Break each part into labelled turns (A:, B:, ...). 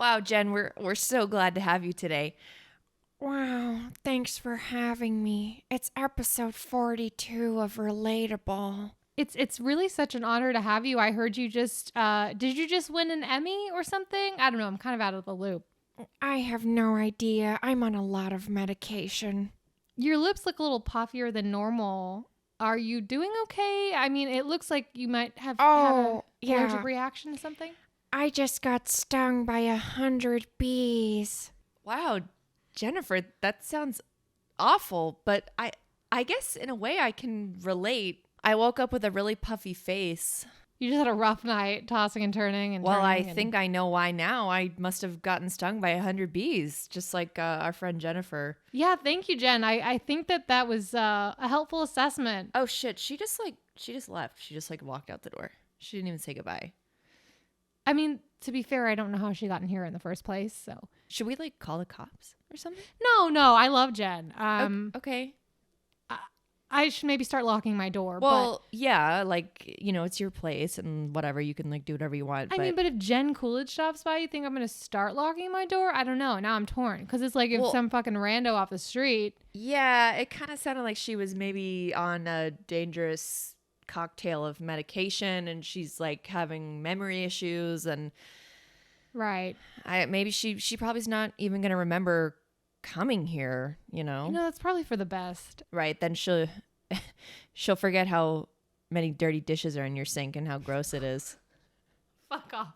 A: Wow, Jen, we're so glad to have you today.
B: Wow, thanks for having me. It's episode 42 of Relatable.
C: It's really such an honor to have you. I heard you just did you just win an Emmy or something? I don't know. I'm kind of out of the loop.
B: I have no idea. I'm on a lot of medication.
C: Your lips look a little puffier than normal. Are you doing okay? I mean, it looks like you might have had an allergic reaction to something.
B: I just got stung by 100 bees.
A: Wow, Jennifer, that sounds awful, but I guess in a way I can relate. I woke up with a really puffy face.
C: You just had a rough night tossing and turning.
A: I think I know why now. I must have gotten stung by 100 bees, just like our friend Jennifer.
C: Yeah, thank you, Jen. I think that was a helpful assessment.
A: Oh, shit. She just left. She just walked out the door. She didn't even say goodbye.
C: I mean, to be fair, I don't know how she got in here in the first place, so.
A: Should we call the cops or something?
C: No, I love Jen.
A: Okay.
C: I should maybe start locking my door.
A: Well, yeah, it's your place and whatever. You can do whatever you want.
C: I mean, but if Jen Coolidge stops by, you think I'm going to start locking my door? I don't know. Now I'm torn because it's like if some fucking rando off the street.
A: Yeah, it kind of sounded like she was maybe on a dangerous cocktail of medication and she's having memory issues and
C: right.
A: Maybe she probably's not even going to remember coming here,
C: that's probably for the best.
A: Right, then she'll forget how many dirty dishes are in your sink and how gross it is.
C: Fuck off.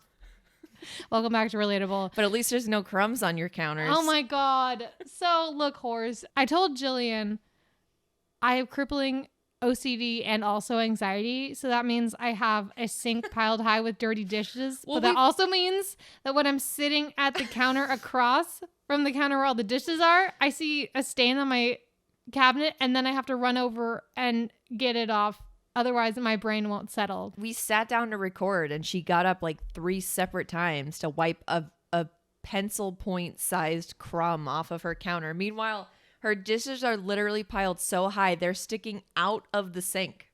C: Welcome back to Relatable.
A: But at least there's no crumbs on your counters.
C: Oh my god. So look, whores, I told Jillian I have crippling OCD and also anxiety, so that means I have a sink piled high with dirty dishes. But that also means that when I'm sitting at the counter across from the counter where all the dishes are, I see a stain on my cabinet and then I have to run over and get it off. Otherwise, my brain won't settle.
A: We sat down to record and she got up 3 separate times to wipe a pencil point sized crumb off of her counter. Meanwhile, her dishes are literally piled so high, they're sticking out of the sink.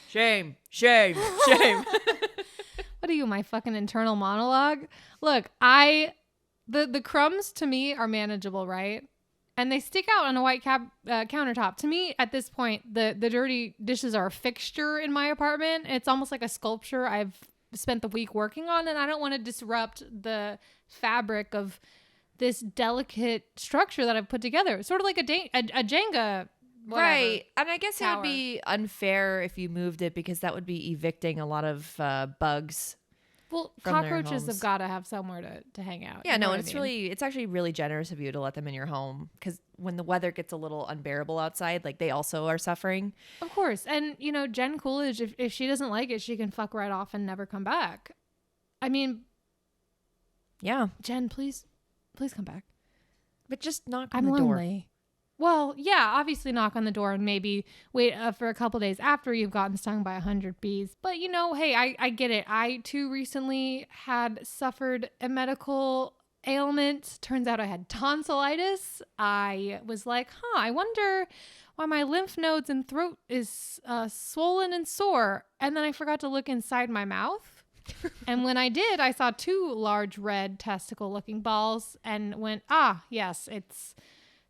A: Shame, shame, shame.
C: What are you, my fucking internal monologue? Look, the crumbs to me are manageable, right? And they stick out on a white countertop. To me, at this point, the dirty dishes are a fixture in my apartment. It's almost like a sculpture I've spent the week working on, and I don't want to disrupt the fabric of this delicate structure that I've put together. Sort of like a Jenga. Whatever,
A: right. And I guess
C: tower.
A: It would be unfair if you moved it because that would be evicting a lot of bugs.
C: Well, cockroaches have got to have somewhere to hang out.
A: Yeah, no, and it's actually really generous of you to let them in your home because when the weather gets a little unbearable outside, they also are suffering.
C: Of course. And, Jen Coolidge, if she doesn't like it, she can fuck right off and never come back. I mean,
A: yeah.
C: Jen, please come back.
A: But just knock on the door.
C: I'm lonely. Well, yeah, obviously knock on the door and maybe wait for a couple days after you've gotten stung by 100 bees. But, hey, I get it. I, too, recently had suffered a medical ailment. Turns out I had tonsillitis. I was like, I wonder why my lymph nodes and throat is swollen and sore. And then I forgot to look inside my mouth. And when I did, I saw 2 large red testicle-looking balls and went, yes, it's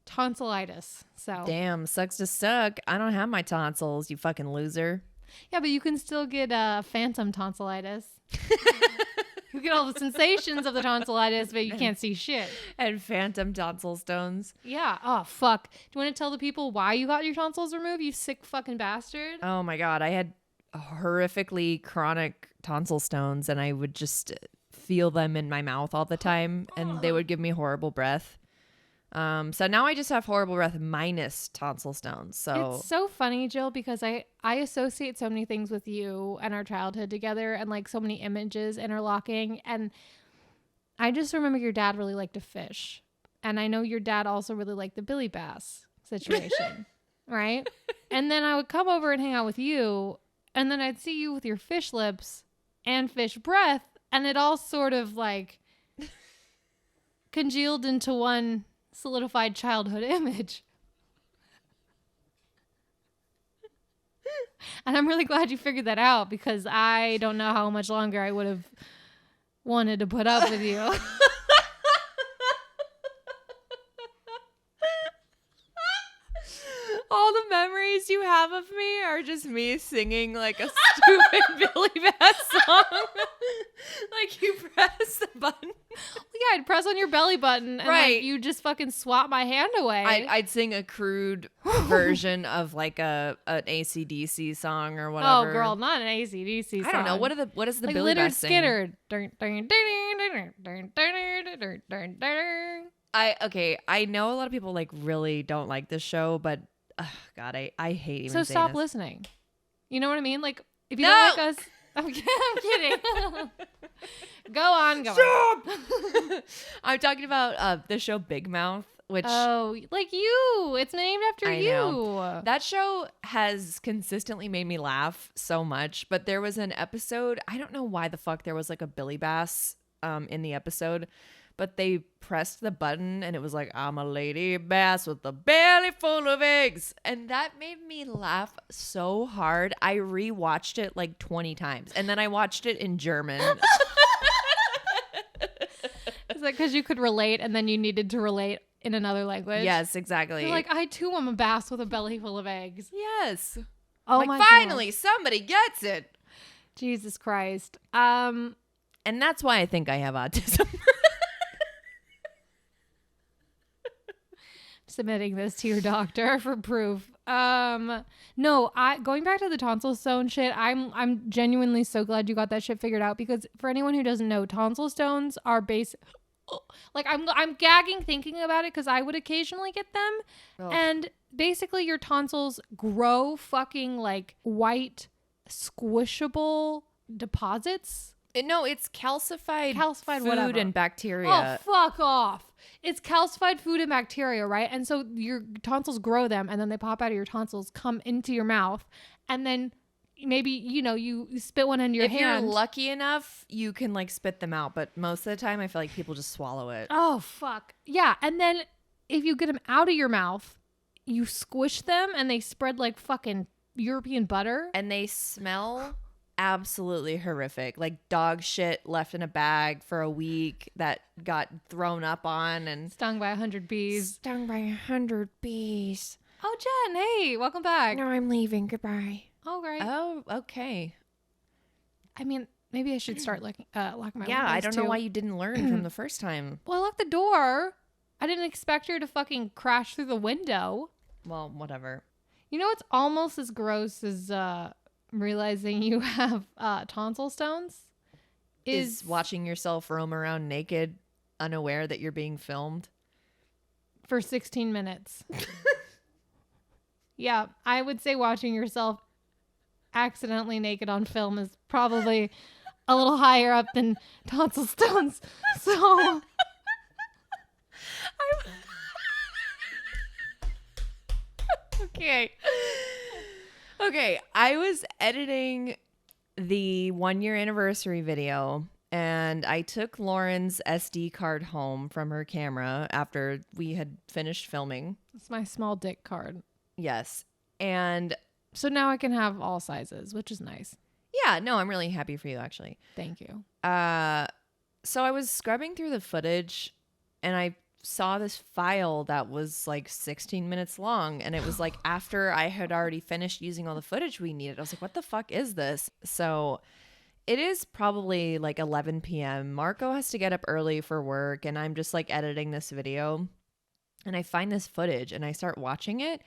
C: tonsillitis. So
A: damn, sucks to suck. I don't have my tonsils, you fucking loser.
C: Yeah, but you can still get phantom tonsillitis. You get all the sensations of the tonsillitis, but you can't see shit.
A: And phantom tonsil stones.
C: Yeah. Oh, fuck. Do you want to tell the people why you got your tonsils removed, you sick fucking bastard?
A: Oh my god, I had horrifically chronic tonsil stones and I would just feel them in my mouth all the time and they would give me horrible breath. So now I just have horrible breath minus tonsil stones. So
C: it's so funny, Jill, because I associate so many things with you and our childhood together and so many images interlocking. And I just remember your dad really liked to fish. And I know your dad also really liked the Billy Bass situation, right? And then I would come over and hang out with you and then I'd see you with your fish lips and fish breath. And it all sort of congealed into one solidified childhood image. And I'm really glad you figured that out because I don't know how much longer I would have wanted to put up with you.
A: All the memories you have of me are just me singing like a stupid Billy Bass song. Like you press the button.
C: Yeah, I'd press on your belly button and
A: Right.
C: like, you just fucking swap my hand away.
A: I'd sing a crude version of like an AC/DC song or
C: oh,
A: whatever.
C: girl, not an AC/DC song.
A: I don't know. What is the
C: like
A: Billy
C: Lynyrd
A: Bass sing?
C: Skynyrd.
A: I know a lot of people like really don't like this show, but God, I hate even
C: So
A: saying
C: stop
A: this.
C: listening. You know what I mean? Like, if you
A: No!
C: don't like us, I'm kidding. Go on.
A: I'm talking about the show Big Mouth, which
C: Oh, like you. It's named after
A: I
C: you.
A: know. That show has consistently made me laugh so much, but there was an episode, I don't know why the fuck there was like a Billy Bass in the episode, but they pressed the button and it was like, I'm a lady bass with a belly full of eggs. And that made me laugh so hard. I rewatched it like 20 times and then I watched it in German.
C: Is that because you could relate and then you needed to relate in another language?
A: Yes, exactly.
C: You're like, I too am a bass with a belly full of eggs.
A: yes.
C: Oh
A: like
C: my God.
A: finally somebody gets it.
C: Jesus Christ.
A: And that's why I think I have autism.
C: Submitting this to your doctor for proof. No, going back to the tonsil stone shit, I'm genuinely so glad you got that shit figured out, because for anyone who doesn't know, tonsil stones are like I'm gagging thinking about it because I would occasionally get them.
A: Oh.
C: And basically your tonsils grow fucking like white squishable deposits.
A: No, it's calcified food
C: whatever.
A: and bacteria.
C: Oh, fuck off. It's calcified food and bacteria, right? And so your tonsils grow them, and then they pop out of your tonsils, come into your mouth, and then maybe, you spit one into your
A: if
C: hand.
A: you're lucky enough, you can like spit them out, but most of the time I feel like people just swallow it.
C: Oh, fuck. Yeah, and then if you get them out of your mouth, you squish them, and they spread like fucking European butter.
A: And they smell absolutely horrific, like dog shit left in a bag for a week that got thrown up on and
C: Stung by 100 bees.
B: Stung by 100 bees.
C: Oh, Jen, hey, welcome back.
B: No, I'm leaving. Goodbye.
C: Oh, great.
A: oh, okay.
C: I mean, maybe I should start locking my
A: Yeah, I
C: windows,
A: don't know
C: too.
A: why you didn't learn from the first time.
C: Well, I locked the door. I didn't expect her to fucking crash through the window.
A: Well, whatever.
C: You know what's almost as gross as realizing you have tonsil stones?
A: Is watching yourself roam around naked, unaware that you're being filmed.
C: For 16 minutes. Yeah, I would say watching yourself accidentally naked on film is probably a little higher up than tonsil stones. So
A: Okay, I was editing the 1-year anniversary video and I took Lauren's SD card home from her camera after we had finished filming.
C: it's my small dick card.
A: Yes. And
C: So now I can have all sizes, which is nice.
A: yeah, no, I'm really happy for you actually.
C: Thank you.
A: So I was scrubbing through the footage and I saw this file that was like 16 minutes long, and it was like after I had already finished using all the footage we needed. I was like, what the fuck is this? So it is probably like 11 p.m. Marco has to get up early for work and I'm just like editing this video and I find this footage and I start watching it,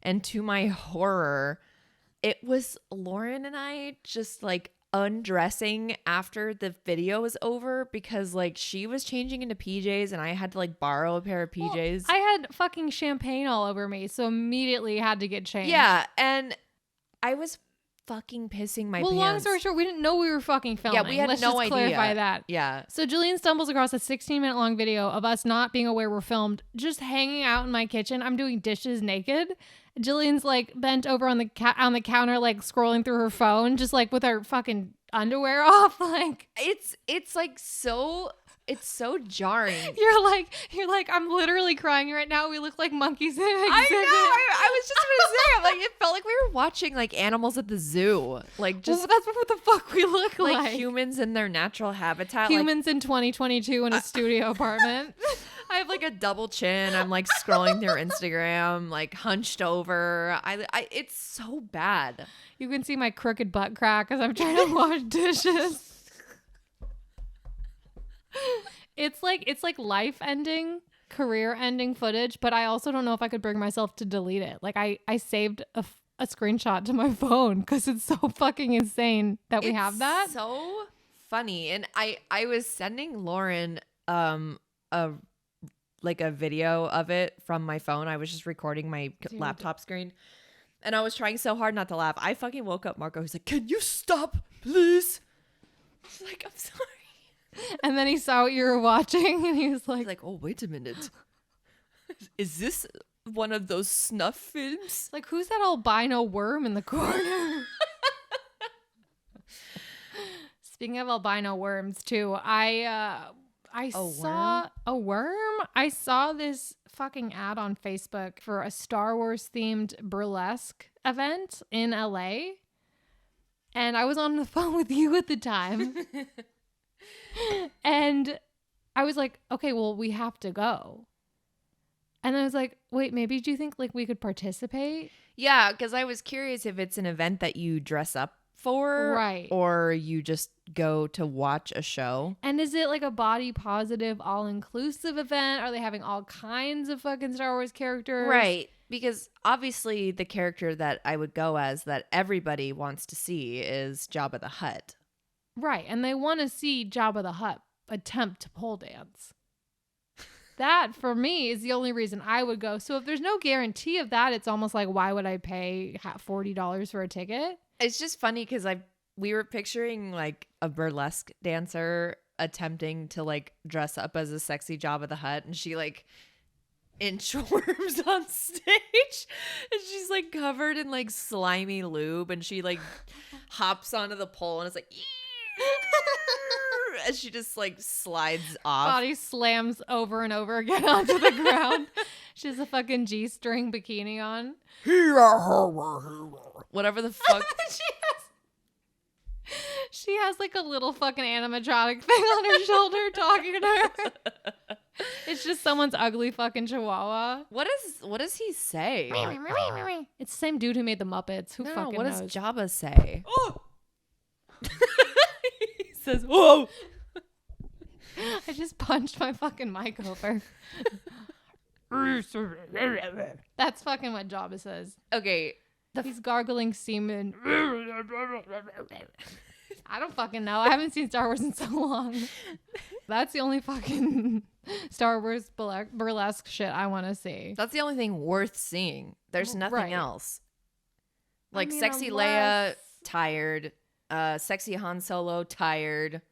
A: and to my horror, it was Lauren and I just like undressing after the video was over because like she was changing into PJs and I had to like borrow a pair of PJs.
C: Well, I had fucking champagne all over me, so immediately had to get changed.
A: Yeah, and I was fucking pissing my pants.
C: Long story short, we didn't know we were fucking filming.
A: Yeah, we had
C: Let's
A: no
C: just
A: idea.
C: clarify that.
A: Yeah.
C: So Jillian stumbles across a 16-minute long video of us not being aware we're filmed, just hanging out in my kitchen. I'm doing dishes naked. Jillian's like bent over on the counter, like scrolling through her phone, just like with her fucking underwear off. Like
A: It's like so It's so jarring.
C: You're like, I'm literally crying right now. We look like monkeys in an exhibit.
A: I know. I was just gonna say, I'm like, it felt like we were watching like animals at the zoo, like just
C: Well, that's what the fuck we look like.
A: humans in their natural habitat.
C: Humans in 2022 in a studio apartment.
A: I have like a double chin. I'm like scrolling through Instagram, like hunched over. It's so bad.
C: You can see my crooked butt crack as I'm trying to wash dishes. It's like life ending, career ending footage, but I also don't know if I could bring myself to delete it. Like I saved a screenshot to my phone because it's so fucking insane that we have that.
A: So funny. And I was sending Lauren a video of it from my phone. I was just recording my laptop screen. And I was trying so hard not to laugh. I fucking woke up Marco. He's like, "Can you stop, please?" I was like, "I'm sorry."
C: And then he saw what you were watching and he was
A: He's
C: like,
A: like, "Oh, wait a minute. Is this one of those snuff films?"
C: like, who's that albino worm in the corner? Speaking of albino worms too, I saw a worm. I saw this fucking ad on Facebook for a Star Wars themed burlesque event in LA. And I was on the phone with you at the time. And I was like, okay, well, we have to go. And I was like, wait, maybe do you think like we could participate?
A: Yeah, because I was curious if it's an event that you dress up for,
C: Right.
A: or you just go to watch a show.
C: And is it like a body positive, all inclusive event? Are they having all kinds of fucking Star Wars characters?
A: Right. Because obviously the character that I would go as that everybody wants to see is Jabba the Hutt.
C: Right. And they want to see Jabba the Hutt attempt to pole dance. That, for me, is the only reason I would go. So if there's no guarantee of that, it's almost like, why would I pay $40 for a ticket?
A: It's just funny because we were picturing like a burlesque dancer attempting to like dress up as a sexy Jabba the Hutt, and she like inchworms on stage, and she's like covered in like slimy lube, and she like hops onto the pole and it's like as she just like slides off.
C: Body slams over and over again onto the ground. She has a fucking G-string bikini on.
A: Whatever the fuck.
C: She has like a little fucking animatronic thing on her shoulder talking to her. It's just someone's ugly fucking chihuahua.
A: What does he say?
C: It's the same dude who made the Muppets. Who
A: No,
C: fucking
A: what
C: knows?
A: does Jabba say? Oh! He says, "Whoa!"
C: I just punched my fucking mic over. That's fucking what Jabba says.
A: Okay.
C: He's gargling semen. I don't fucking know. I haven't seen Star Wars in so long. That's the only fucking Star Wars burlesque shit I want to see.
A: That's the only thing worth seeing. There's nothing
C: Right.
A: else.
C: I
A: Like
C: mean,
A: sexy
C: unless-
A: Leia, tired. Sexy Han Solo, tired.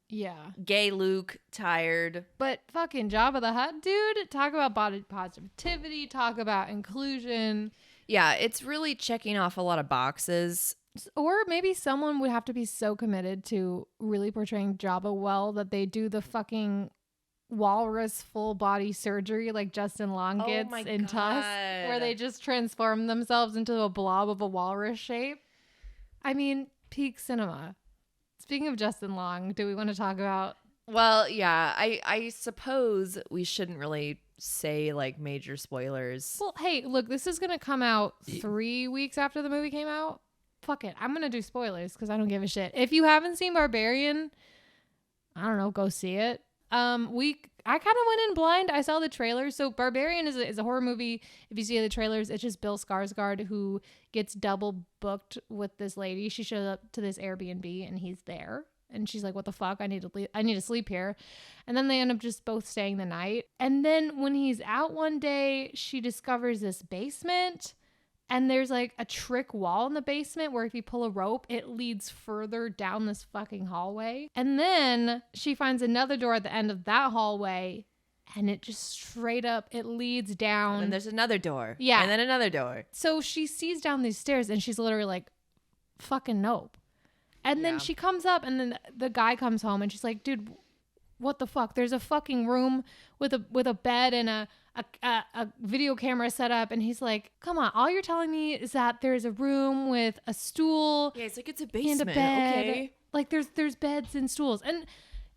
C: Yeah.
A: Gay Luke, tired.
C: But fucking Jabba the Hutt, dude, talk about body positivity, talk about inclusion.
A: Yeah, it's really checking off a lot of boxes.
C: Or maybe someone would have to be so committed to really portraying Jabba well that they do the fucking walrus full body surgery like Justin Long
A: Oh
C: gets
A: my
C: in Tusk,
A: God.
C: where they just transform themselves into a blob of a walrus shape. I mean, peak cinema. Speaking of Justin Long, do we want to talk about...
A: Well, yeah, I suppose we shouldn't really say like major spoilers.
C: Well, hey, look, this is going to come out 3 weeks after the movie came out. Fuck it. I'm going to do spoilers because I don't give a shit. If you haven't seen Barbarian, I don't know, go see it. I kind of went in blind. I saw the trailer. So Barbarian is a horror movie. If you see the trailers, it's just Bill Skarsgård who gets double booked with this lady. She shows up to this Airbnb and he's there. And she's like, what the fuck? I need to sleep here. And then they end up just both staying the night. And then when he's out one day, she discovers this basement. And there's like a trick wall in the basement where if you pull a rope, it leads further down this fucking hallway. And then she finds another door at the end of that hallway. And it just straight up, it leads down.
A: And there's another door.
C: Yeah.
A: And then another door.
C: So she sees down these stairs and she's literally like, fucking nope. And then
A: Yeah.
C: she comes up and then the guy comes home and she's like, dude, what the fuck? There's a fucking room with a bed and a video camera set up. And he's like, come on, all you're telling me is that there's a room with a stool.
A: Yeah, it's like it's a
C: and
A: basement.
C: a bed.
A: Okay.
C: Like there's beds and stools. And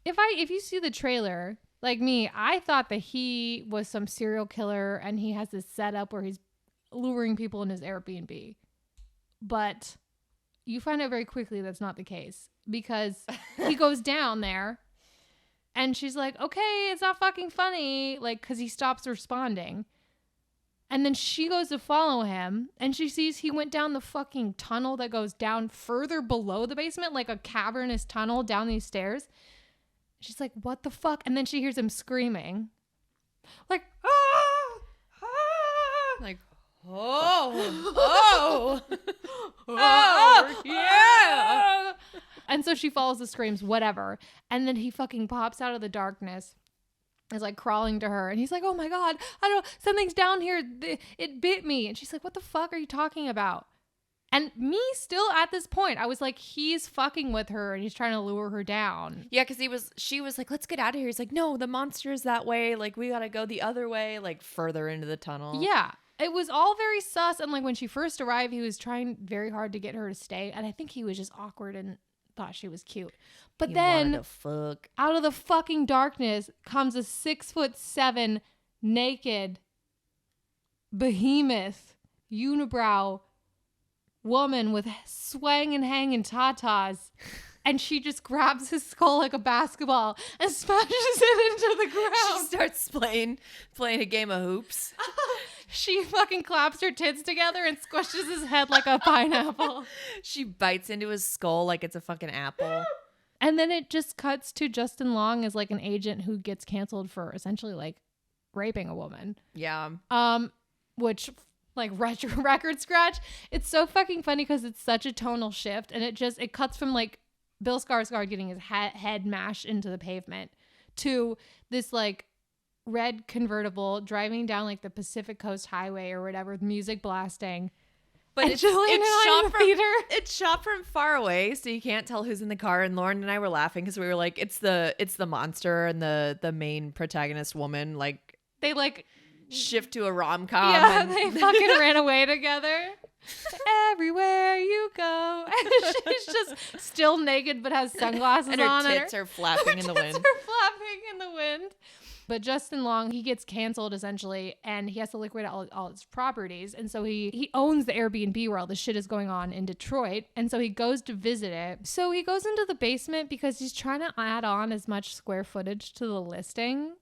C: if you see the trailer, like me, I thought that he was some serial killer and he has this setup where he's luring people in his Airbnb. But you find out very quickly that's not the case, because he goes down there and she's like, okay, it's not fucking funny. Like, cause he stops responding. And then she goes to follow him and she sees he went down the fucking tunnel that goes down further below the basement, like a cavernous tunnel down these stairs. She's like, what the fuck? And then she hears him screaming. Like, ah! Ah!
A: Like, oh, yeah.
C: And so she follows the screams, whatever. And then he fucking pops out of the darkness, is like crawling to her. And he's like, oh my God, something's down here. It bit me. And she's like, what the fuck are you talking about? And me still at this point, I was like, he's fucking with her and he's trying to lure her down.
A: Yeah, because she was like, let's get out of here. He's like, no, the monster's that way. Like, we got to go the other way, like further into the tunnel.
C: Yeah. It was all very sus. And like when she first arrived, he was trying very hard to get her to stay. And I think he was just awkward and thought she was cute. But
A: He
C: then
A: wanted to fuck.
C: out of the fucking darkness comes a 6'7" naked behemoth unibrow woman with swang and hanging tatas. And she just grabs his skull like a basketball and smashes it into the
A: She
C: ground.
A: starts playing a game of hoops.
C: She fucking claps her tits together and squishes his head like a pineapple.
A: She bites into his skull like it's a fucking apple.
C: And then it just cuts to Justin Long as like an agent who gets canceled for essentially like raping a woman.
A: Yeah.
C: Which like record scratch. It's so fucking funny because it's such a tonal shift, and it cuts from like Bill Skarsgård getting his head mashed into the pavement to this like red convertible driving down like the Pacific Coast Highway or whatever with music blasting.
A: But
C: And Julian and I in the theater.
A: It's shot from far away, so you can't tell who's in the car. And Lauren and I were laughing because we were like, it's the monster and the main protagonist woman like
C: They like
A: shift to a rom-com.
C: yeah,
A: and
C: they fucking ran away together. Everywhere you go. And she's just still naked but has sunglasses
A: and her
C: on.
A: tits are flapping in the wind.
C: Tits are flapping in the wind. But Justin Long, he gets canceled essentially, and he has to liquidate all his properties. And so he owns the Airbnb where all the shit is going on in Detroit. And so he goes to visit it. So he goes into the basement because he's trying to add on as much square footage to the listing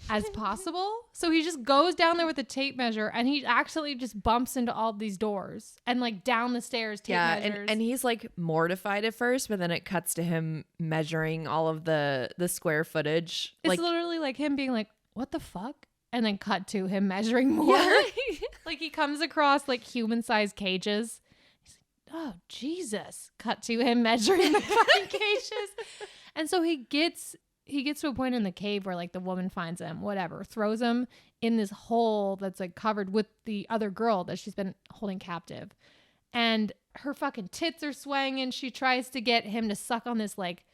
C: as possible. So he just goes down there with a tape measure, and he actually just bumps into all these doors and like down the stairs tape measures.
A: and he's like mortified at first, but then it cuts to him measuring all of the square footage.
C: It's
A: like
C: literally like him being like, what the fuck? And then cut to him measuring more.
A: Yeah.
C: Like he comes across like human-sized cages. He's like, oh, Jesus. Cut to him measuring the fucking cages. And so he gets to a point in the cave where like the woman finds him, whatever, throws him in this hole that's like covered with the other girl that she's been holding captive. And her fucking tits are swanging. She tries to get him to suck on this like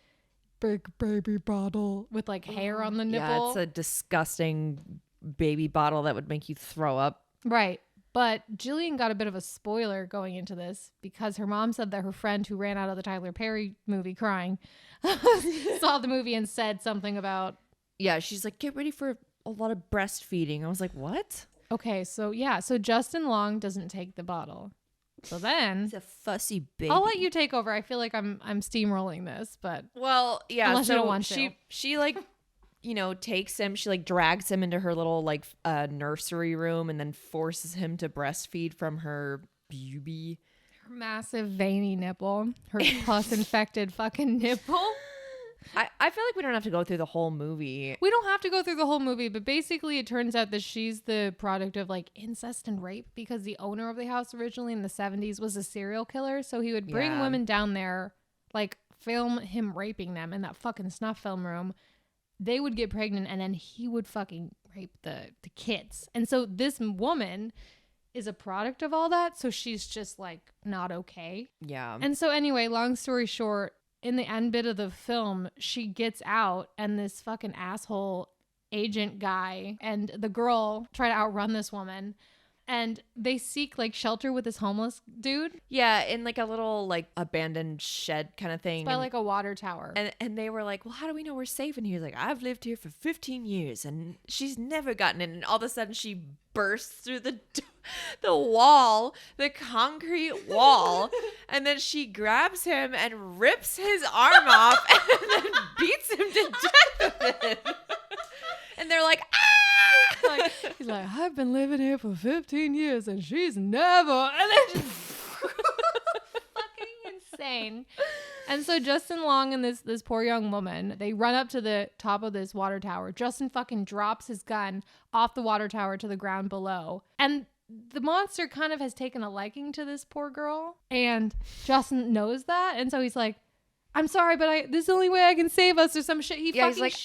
C: big baby bottle with like hair on the nipple.
A: Yeah, it's a disgusting baby bottle that would make you throw up.
C: Right. But Jillian got a bit of a spoiler going into this because her mom said that her friend who ran out of the Tyler Perry movie crying saw the movie and said something about...
A: Yeah, she's like, get ready for a lot of breastfeeding. I was like, what?
C: Okay, so yeah. So Justin Long doesn't take the bottle. So then...
A: He's a fussy baby.
C: I'll let you take over. I feel like I'm steamrolling this, but...
A: Well, yeah.
C: Unless
A: so
C: you don't want to.
A: She like... you know, takes him, she like drags him into her little like nursery room and then forces him to breastfeed from her booby.
C: Her massive veiny nipple. Her pus infected fucking nipple.
A: I feel like we don't have to go through the whole movie.
C: We don't have to go through the whole movie, but basically it turns out that she's the product of like incest and rape because the owner of the house originally in the 70s was a serial killer. So he would bring
A: Yeah.
C: women down there, like film him raping them in that fucking snuff film room. They would get pregnant and then he would fucking rape the kids. And so this woman is a product of all that. So she's just like not okay.
A: Yeah.
C: And so anyway, long story short, Justin Long, he gets canceled. He gets to a point in the cave where like the woman finds him, whatever, throws him in this hole that's like covered with the other girl that she's been holding captive. And her fucking tits are swanging. She tries to get him to suck on this like big baby bottle with like hair on the nipple. in the end bit of the film, she gets out and this fucking asshole agent guy and the girl try to outrun this woman. And they seek like shelter with this homeless dude.
A: Yeah, in like a little like abandoned shed kind of thing.
C: It's by like a water tower.
A: And they were like, well, how do we know we're safe? And he was like, I've lived here for 15 years and she's never gotten in. And all of a sudden she bursts through the wall, the concrete wall. And then she grabs him and rips his arm off and then beats him to death with it. And they're like, ah!
C: Like, he's like, I've been living here for 15 years and she's never. And then fucking insane. And so Justin Long and this poor young woman, they run up to the top of this water tower. Justin fucking drops his gun off the water tower to the ground below. And the monster kind of has taken a liking to this poor girl. And Justin knows that. And so he's like, I'm sorry, but this is the only way I can save us or some shit. He's
A: like,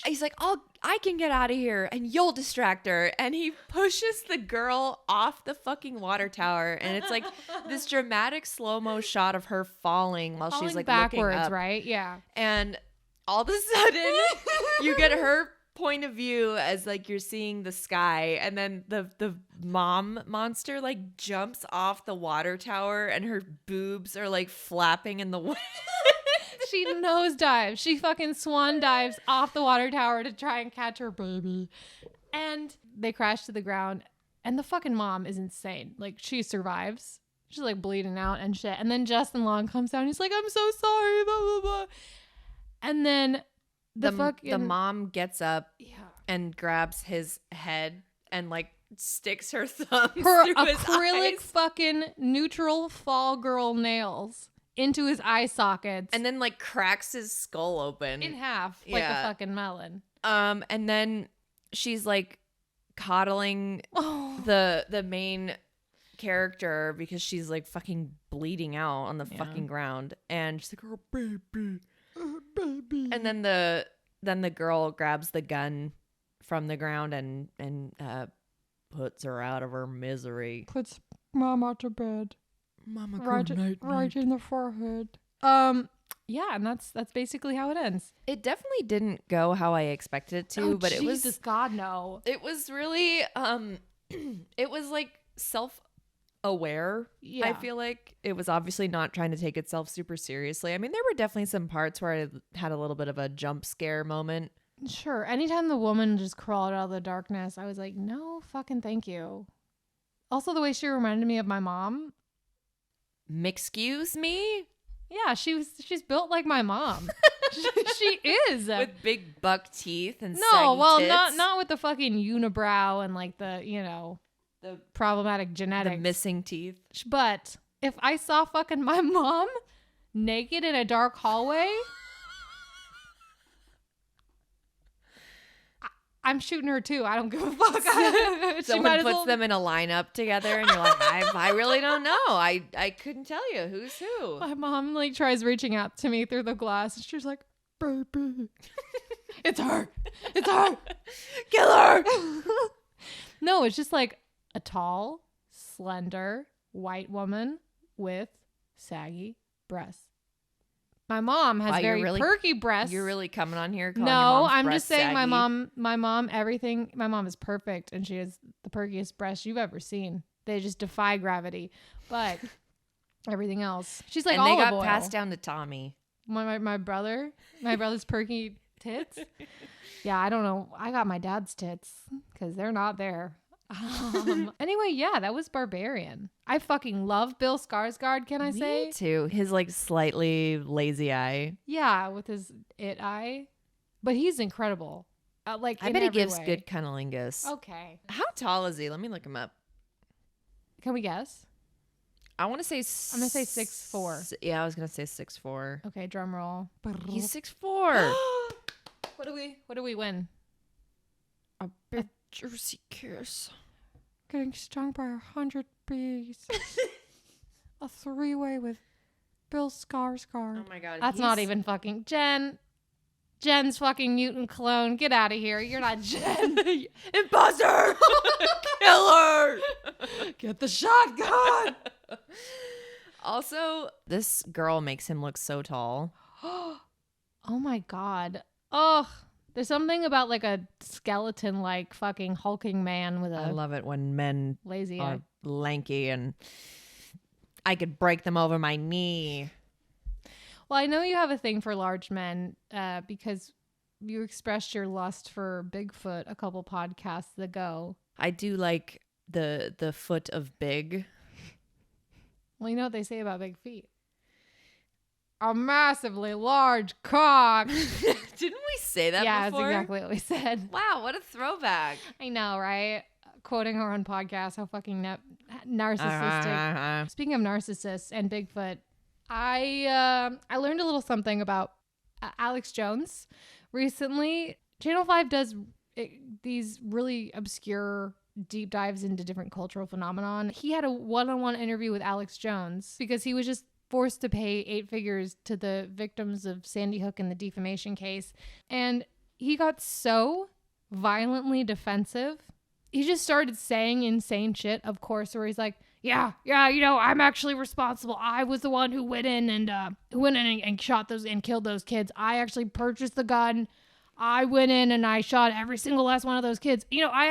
A: I can get out of here and you'll distract her. And he pushes the girl off the fucking water tower. And it's like this dramatic slow-mo shot of her falling while she's like
C: backwards,
A: looking up.
C: Right? Yeah.
A: And all of a sudden you get her point of view as like you're seeing the sky. And then the mom monster like jumps off the water tower and her boobs are like flapping in the wind.
C: She nosedives. She fucking swan dives off the water tower to try and catch her baby. And they crash to the ground. And the fucking mom is insane. Like, she survives. She's like bleeding out and shit. And then Justin Long comes down. He's like, I'm so sorry, blah, blah, blah. And then the
A: mom gets up and grabs his head and like sticks her thumb through his
C: acrylic
A: eyes.
C: Fucking neutral fall girl nails into his eye sockets.
A: And then like cracks his skull open.
C: In half. Like a fucking melon.
A: And then she's like coddling the main character because she's like fucking bleeding out on the fucking ground. And she's like, oh baby. Baby. And then the girl grabs the gun from the ground and puts her out of her misery.
C: Puts Mama to bed.
A: Mama,
C: right in the forehead. Yeah, and that's basically how it ends.
A: It definitely didn't go how I expected it to, but
C: Jesus, God, no.
A: It was really it was like self-aware.
C: Yeah.
A: I feel like it was obviously not trying to take itself super seriously. I mean, there were definitely some parts where I had a little bit of a jump scare moment.
C: Sure. Anytime the woman just crawled out of the darkness, I was like, no fucking thank you. Also, the way she reminded me of my mom.
A: Excuse me?
C: Yeah, she's built like my mom. she is.
A: With big buck teeth and
C: no,
A: saggy
C: well,
A: tits.
C: not with the fucking unibrow and like the problematic genetics.
A: The missing teeth.
C: But if I saw fucking my mom naked in a dark hallway, I'm shooting her too. I don't give a fuck.
A: Someone puts them in a lineup together and you're like, I really don't know. I couldn't tell you who's who.
C: My mom like tries reaching out to me through the glass and she's like, baby. It's her. It's her.
A: Kill her.
C: No, it's just like a tall, slender, white woman with saggy breasts. My mom has very perky breasts.
A: You're really coming on here calling
C: No,
A: your mom's
C: I'm
A: breasts
C: just saying
A: saggy.
C: my mom, everything. My mom is perfect and she has the perkiest breasts you've ever seen. They just defy gravity. But everything else, she's like
A: and
C: olive
A: they got
C: oil.
A: passed down to Tommy.
C: My brother's perky tits. Yeah, I don't know. I got my dad's tits because they're not there. Anyway, yeah, that was Barbarian. I fucking love Bill Skarsgård, can I say?
A: Me too. His like slightly lazy eye.
C: Yeah, with his it eye. But he's incredible.
A: I bet he gives good cunnilingus.
C: Okay.
A: How tall is he? Let me look him up.
C: Can we guess?
A: I want to say
C: I'm going to say 6'4".
A: Yeah, I was going to say 6'4".
C: Okay, drum roll.
A: He's 6'4".
C: What do we win?
A: A big juicy kiss.
B: Getting stung by 100 bees. A 3-way with Bill Skarsgård.
A: Oh my god.
C: That's not even fucking Jen's fucking mutant clone. Get out of here. You're not Jen.
A: Imposter! Kill her!
C: Get the shotgun.
A: Also, this girl makes him look so tall.
C: Oh my God. Ugh. There's something about like a skeleton like fucking hulking man with
A: I
C: a
A: love it when men
C: lazy
A: are
C: eye.
A: lanky and I could break them over my knee.
C: Well, I know you have a thing for large men because you expressed your lust for Bigfoot a couple podcasts ago.
A: I do like the foot of big.
C: Well, you know what they say about big feet? A massively large cock.
A: Didn't we say that
C: Yeah,
A: before?
C: that's exactly what we said.
A: Wow, what a throwback.
C: I know, right? Quoting our own podcast, how fucking narcissistic. Speaking of narcissists and Bigfoot, I learned a little something about Alex Jones recently. Channel 5 does these really obscure deep dives into different cultural phenomenon. He had a one-on-one interview with Alex Jones because he was just forced to pay 8 figures to the victims of Sandy Hook in the defamation case. And he got so violently defensive. He just started saying insane shit, of course, where he's like, yeah, you know, I'm actually responsible. I was the one who went in and shot those and killed those kids. I actually purchased the gun. I went in and I shot every single last one of those kids. You know, I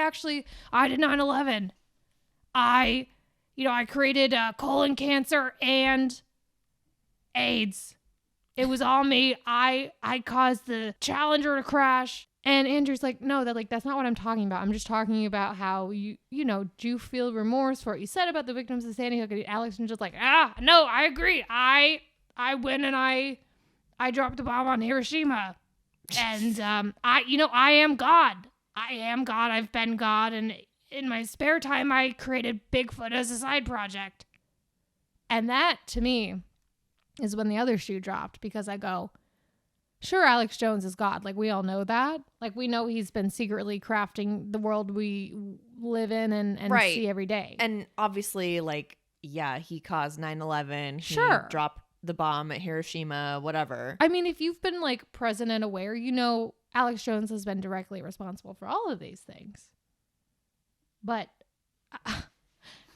C: did 9/11. I created colon cancer and AIDS. It was all me. I caused the Challenger to crash. And Andrew's like, no, that's not what I'm talking about. I'm just talking about how do you feel remorse for what you said about the victims of Sandy Hook? And Alex was just like, no, I agree. I went and I dropped a bomb on Hiroshima. And I am God. I am God. I've been God. And in my spare time, I created Bigfoot as a side project. And that, to me, is when the other shoe dropped, because I go, sure, Alex Jones is God. Like, we all know that. Like, we know he's been secretly crafting the world we live in and
A: Right.
C: see every day.
A: And obviously, like, yeah, he caused 9/11.
C: Sure.
A: He dropped the bomb at Hiroshima, whatever.
C: I mean, if you've been, like, present and aware, you know Alex Jones has been directly responsible for all of these things. But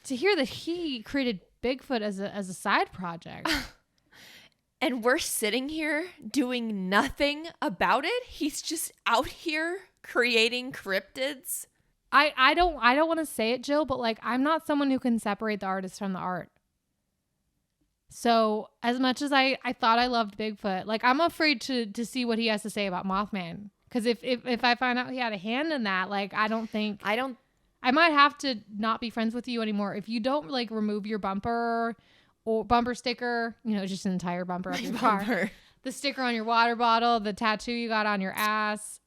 C: to hear that he created Bigfoot as a side project...
A: And we're sitting here doing nothing about it. He's just out here creating cryptids.
C: I don't want to say it, Jill, but like, I'm not someone who can separate the artist from the art. So as much as I thought I loved Bigfoot, like, I'm afraid to see what he has to say about Mothman. Because if I find out he had a hand in that, like, I might have to not be friends with you anymore if you don't, like, remove your bumper or bumper sticker, just an entire bumper of your car, the sticker on your water bottle, the tattoo you got on your ass.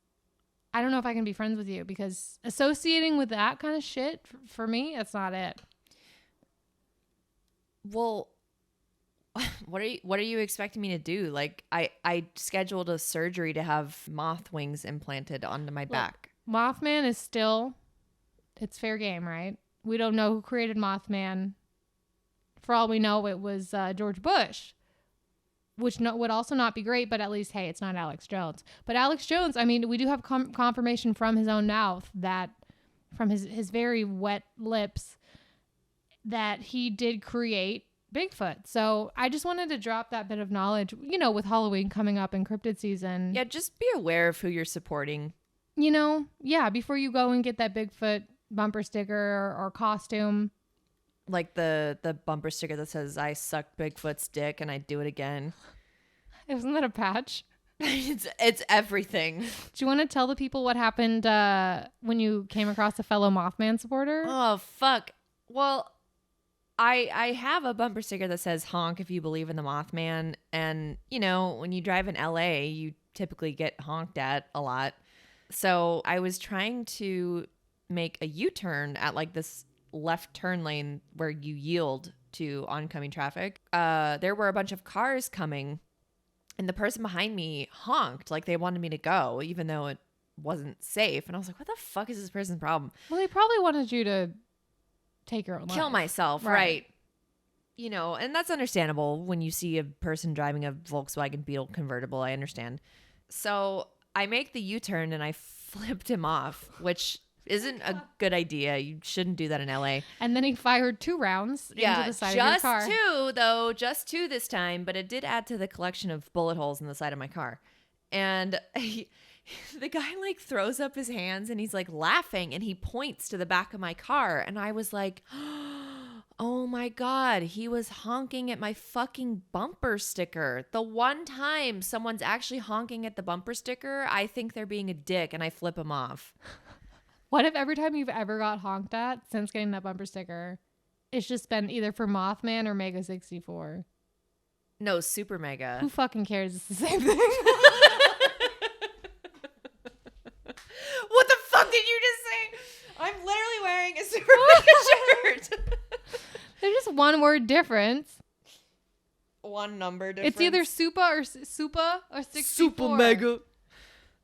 C: I don't know if I can be friends with you, because associating with that kind of shit, for me, that's not it.
A: Well, what are you expecting me to do? Like, I scheduled a surgery to have moth wings implanted onto my back.
C: Mothman is still, it's fair game, right? We don't know who created Mothman. For all we know, it was George Bush, which would also not be great, but at least, hey, it's not Alex Jones. But Alex Jones, I mean, we do have confirmation from his own mouth, that from his very wet lips, that he did create Bigfoot. So I just wanted to drop that bit of knowledge, with Halloween coming up and cryptid season.
A: Yeah, just be aware of who you're supporting.
C: Before you go and get that Bigfoot bumper sticker or costume.
A: Like the bumper sticker that says, I sucked Bigfoot's dick and I'd do it again.
C: Isn't that a patch?
A: It's everything.
C: Do you want to tell the people what happened when you came across a fellow Mothman supporter?
A: Oh, fuck. Well, I have a bumper sticker that says honk if you believe in the Mothman. And, when you drive in LA, you typically get honked at a lot. So I was trying to make a U-turn at like this left turn lane where you yield to oncoming traffic. There were a bunch of cars coming, and the person behind me honked like they wanted me to go, even though it wasn't safe. And I was like, what the fuck is this person's problem?
C: Well, they probably wanted you to take your own life.
A: Kill myself, right? And that's understandable when you see a person driving a Volkswagen Beetle convertible. I understand. So I make the U-turn and I flipped him off, which isn't a good idea. You shouldn't do that in LA.
C: And then he fired 2 rounds into the side of your car.
A: Just two this time, but it did add to the collection of bullet holes in the side of my car. And the guy like throws up his hands and he's like laughing and he points to the back of my car. And I was like, oh my God, he was honking at my fucking bumper sticker. The one time someone's actually honking at the bumper sticker, I think they're being a dick and I flip him off.
C: What if every time you've ever got honked at since getting that bumper sticker, it's just been either for Mothman or Mega 64?
A: No, Super Mega.
C: Who fucking cares? It's the same thing.
A: What the fuck did you just say? I'm literally wearing a Super Mega shirt.
C: There's just one word difference.
A: One number difference.
C: It's either Supa or 64.
A: Super Mega.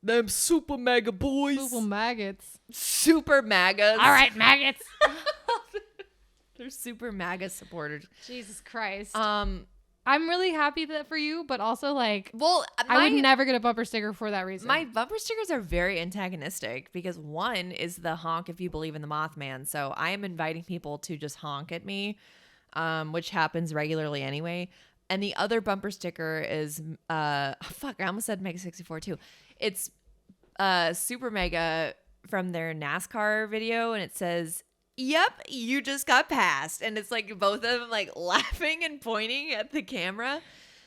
A: Them Super Mega boys.
C: Super maggots.
A: Super Magas.
C: All right, maggots.
A: They're Super Maga supporters.
C: Jesus Christ. I'm really happy that for you, but also like,
A: well,
C: I would never get a bumper sticker for that reason.
A: My bumper stickers are very antagonistic because one is the honk if you believe in the Mothman. So I am inviting people to just honk at me, which happens regularly anyway. And the other bumper sticker is, fuck, I almost said Mega 64 too. It's Super Mega from their NASCAR video, and it says, "Yep, you just got passed." And it's like both of them like laughing and pointing at the camera.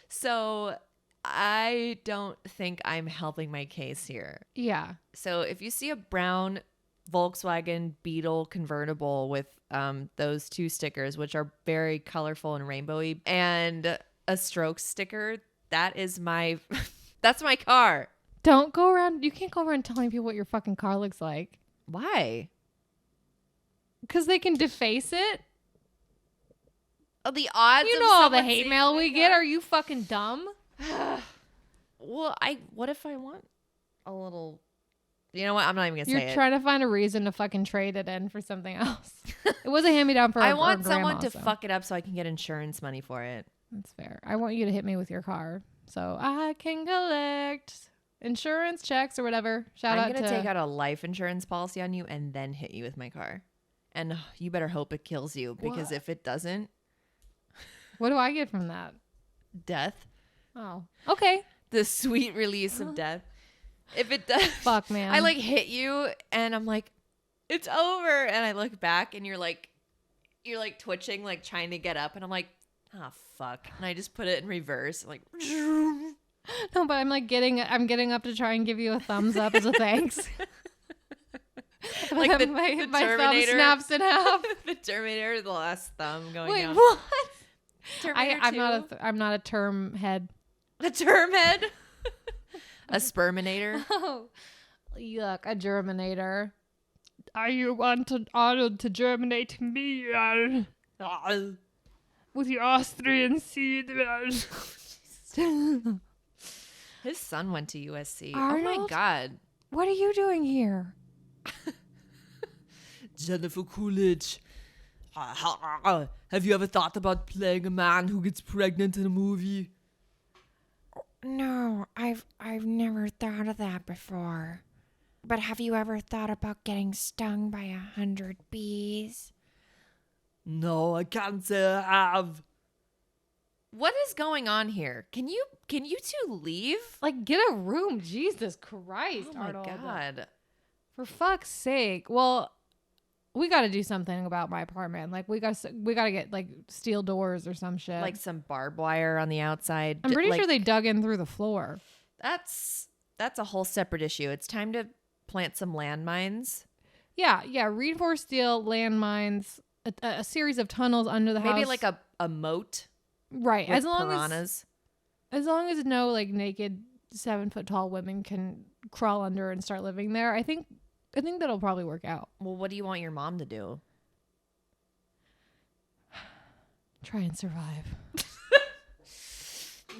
A: So I don't think I'm helping my case here.
C: Yeah.
A: So if you see a brown Volkswagen Beetle convertible with those two stickers, which are very colorful and rainbowy, and a stroke sticker, that is my that's my car.
C: Don't go around. You can't go around telling people what your fucking car looks like.
A: Why?
C: Because they can deface it.
A: Oh, the odds.
C: You
A: of
C: know all the
A: someone
C: hate
A: seeing
C: mail
A: my
C: we
A: car?
C: get. Are you fucking dumb?
A: Well, what if I want a little? You know what? I'm not even gonna say
C: You're trying to find a reason to fucking trade it in for something else. It was a hand-me-down for
A: I
C: our
A: want
C: grandma,
A: someone to
C: so
A: fuck it up so I can get insurance money for it.
C: That's fair. I want you to hit me with your car so I can collect insurance checks or whatever. Shout out
A: I'm
C: to
A: gonna take out a life insurance policy on you and then hit you with my car, and you better hope it kills you because
C: What?
A: if it doesn't,
C: What do I get from that?
A: death.
C: Oh, okay.
A: The sweet release of death. If it does,
C: Fuck, man.
A: I like hit you and I'm like, it's over. And I look back and you're like twitching, like trying to get up. And I'm like, ah, fuck. And I just put it in reverse. Like,
C: No, but I'm getting up to try and give you a thumbs up as a thanks.
A: like the
C: my thumb
A: Terminator.
C: snaps in half.
A: The Terminator, the last thumb going
C: Wait,
A: down.
C: what?
A: Terminator
C: I'm not a term head.
A: The term head. A sperminator.
C: Oh, yuck! A germinator. Are you honored to germinate me with your Austrian seed?
A: His son went to USC. Oh my
C: Arnold?
A: God.
C: What are you doing here?
A: Jennifer Coolidge. Have you ever thought about playing a man who gets pregnant in a movie?
B: No, I've never thought of that before. But have you ever thought about getting stung by 100 bees?
A: No, I can't say I have. What is going on here? Can you two leave?
C: Like, get a room. Jesus Christ,
A: Oh my
C: Arnold.
A: God.
C: For fuck's sake. Well, we got to do something about my apartment. Like, we got to get like steel doors or some shit.
A: Like some barbed wire on the outside.
C: I'm pretty
A: Like,
C: sure they dug in through the floor.
A: That's a whole separate issue. It's time to plant some landmines.
C: Yeah. Reinforced steel, landmines, a series of tunnels under the house.
A: Maybe like a moat.
C: right.
A: With
C: As long
A: piranhas.
C: as no like naked 7-foot tall women can crawl under and start living there, I think that'll probably work out.
A: Well, what do you want your mom to do?
C: Try and survive.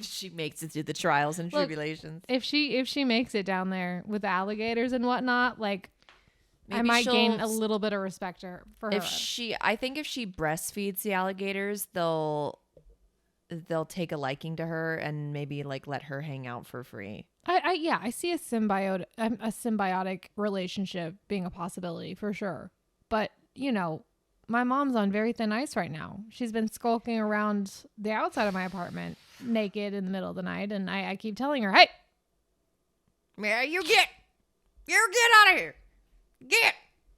A: She makes it through the trials and
C: Look,
A: tribulations.
C: If she makes it down there with alligators and whatnot, like I
A: Maybe
C: might gain
A: she'll-
C: a little bit of respect for her.
A: I think if she breastfeeds the alligators, they'll take a liking to her and maybe like let her hang out for free.
C: I see a symbiotic relationship being a possibility for sure. But, my mom's on very thin ice right now. She's been skulking around the outside of my apartment naked in the middle of the night. And I keep telling her, hey,
A: Yeah, you get out of here. Get.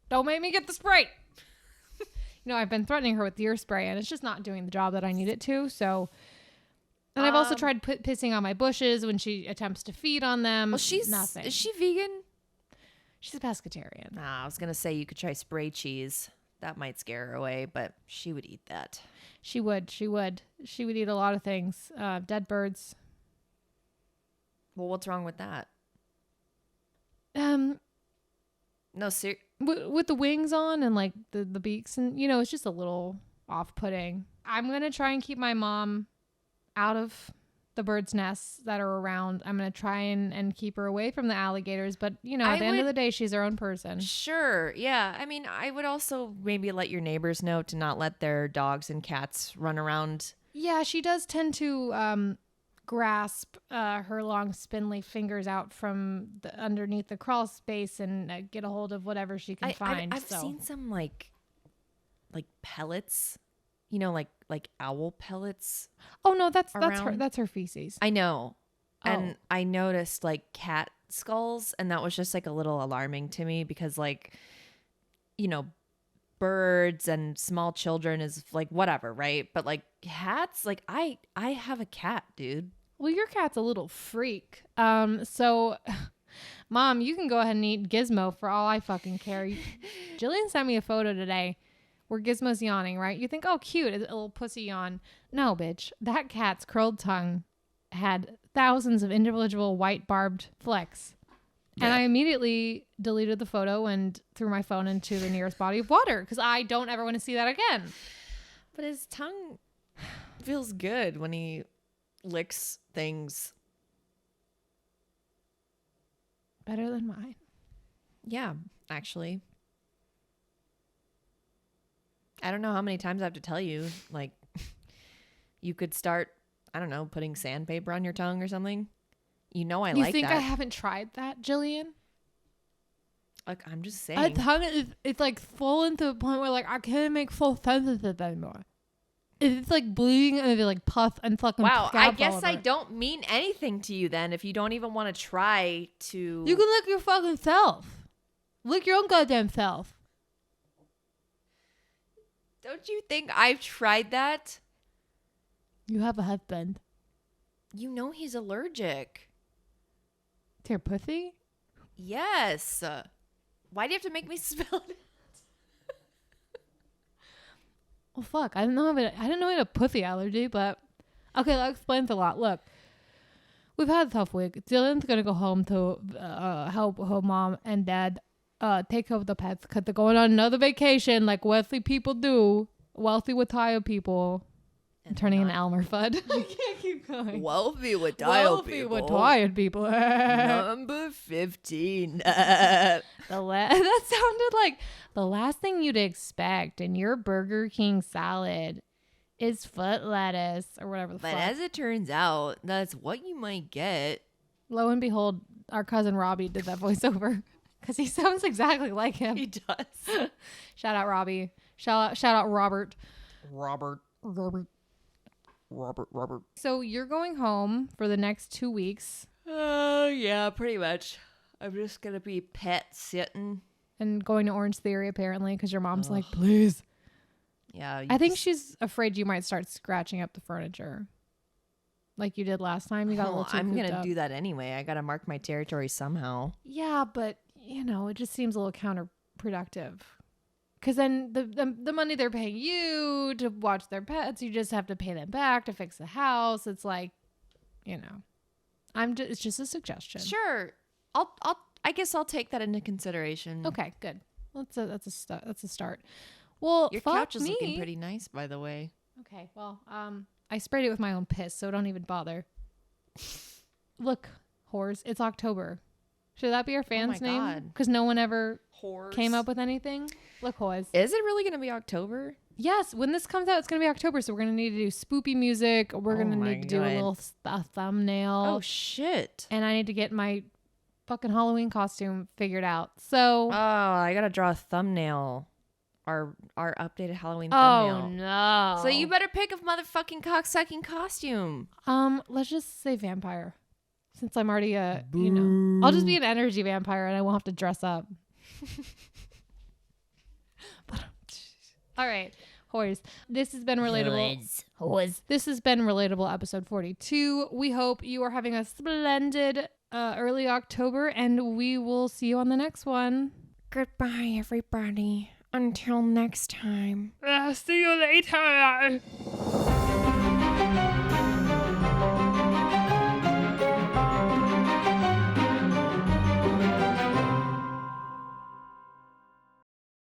C: Don't make me get the spray. I've been threatening her with deer spray, and it's just not doing the job that I need it to. So, and I've also tried pissing on my bushes when she attempts to feed on them.
A: Well,
C: nothing.
A: Is she vegan?
C: She's a pescatarian.
A: Nah, I was gonna say you could try spray cheese. That might scare her away, but she would eat that.
C: She would. She would eat a lot of things. Dead birds.
A: Well, what's wrong with that? No,
C: With the wings on and like the beaks and it's just a little off-putting. I'm gonna try and keep my mom out of the birds' nests that are around. I'm gonna try and keep her away from the alligators. But at the end of the day, she's her own person.
A: Sure, yeah. I mean, I would also maybe let your neighbors know to not let their dogs and cats run around.
C: Yeah, she does tend to grasp her long spindly fingers out from underneath the crawl space and get a hold of whatever she can find.
A: I've seen some like pellets, like owl pellets.
C: Oh no, that's her feces.
A: I know.
C: Oh.
A: And I noticed like cat skulls, and that was just like a little alarming to me because birds and small children is like whatever, right? But like cats, like I have a cat, dude.
C: Well, your cat's a little freak. So, Mom, you can go ahead and eat Gizmo for all I fucking care. Jillian sent me a photo today where Gizmo's yawning, right? You think, oh, cute, a little pussy yawn. No, bitch. That cat's curled tongue had thousands of individual white barbed flecks. Yeah. And I immediately deleted the photo and threw my phone into the nearest body of water because I don't ever want to see that again.
A: But his tongue feels good when he licks things.
C: Better than mine.
A: Yeah, actually. I don't know how many times I have to tell you, like, you could start, I don't know, putting sandpaper on your tongue or something. I like that.
C: You think I haven't tried that, Jillian?
A: Like, I'm just saying.
C: My tongue it's like full to the point where like I can't make full sentences anymore. It's like bleeding and they like puff and fucking.
A: Wow, I guess I don't mean anything to you then if you don't even want to try to.
C: You can lick your fucking self. Lick your own goddamn self.
A: Don't you think I've tried that?
C: You have a husband.
A: You know he's allergic.
C: To your pussy?
A: Yes. Why do you have to make me spell it?
C: Well, fuck. I didn't know I had a pussy allergy, but okay, that explains a lot. Look, we've had a tough week. Dylan's gonna go home to help her mom and dad take care of the pets because they're going on another vacation like wealthy people do. Wealthy retired people. And turning into Elmer Fudd. I can't keep going.
A: Wealthy retired
C: people.
A: Number 15.
C: That sounded like the last thing you'd expect in your Burger King salad is foot lettuce or whatever the fuck.
A: But as it turns out, that's what you might get.
C: Lo and behold, our cousin Robbie did that voiceover because he sounds exactly like him.
A: He does.
C: Shout out Robbie. Shout out Robert.
A: Robert.
C: So you're going home for the next 2 weeks.
A: Yeah, pretty much. I'm just going to be pet sitting.
C: And going to Orange Theory, apparently, because your mom's like, please.
A: Yeah.
C: I think she's afraid you might start scratching up the furniture. Like you did last time. You got a little too
A: I'm going to do that anyway. I got to mark my territory somehow.
C: Yeah, but, it just seems a little counterproductive. Because then the money they're paying you to watch their pets, you just have to pay them back to fix the house. It's like, it's just a suggestion.
A: Sure. I guess I'll take that into consideration.
C: Okay, good. That's a start. Well,
A: your couch is looking pretty nice, by the way.
C: Okay, well, I sprayed it with my own piss, so don't even bother. Look, whores, it's October. Should that be our fans' name? Because no one ever came up with anything. Look, whores.
A: Is it really going to be October?
C: Yes, when this comes out, it's going to be October, so we're going to need to do spoopy music. We're going to need to do a little thumbnail.
A: Oh, shit.
C: And I need to get my fucking Halloween costume figured out. So.
A: Oh, I got to draw a thumbnail. Our updated Halloween thumbnail.
C: Oh, no.
A: So you better pick a motherfucking cocksucking costume.
C: Let's just say vampire. since I'm already I'll just be an energy vampire and I won't have to dress up. All right, whores. This has been Relatable. This has been Relatable episode 42. We hope you are having a splendid early October, and we will see you on the next one.
B: Goodbye, everybody. Until next time.
C: See you later.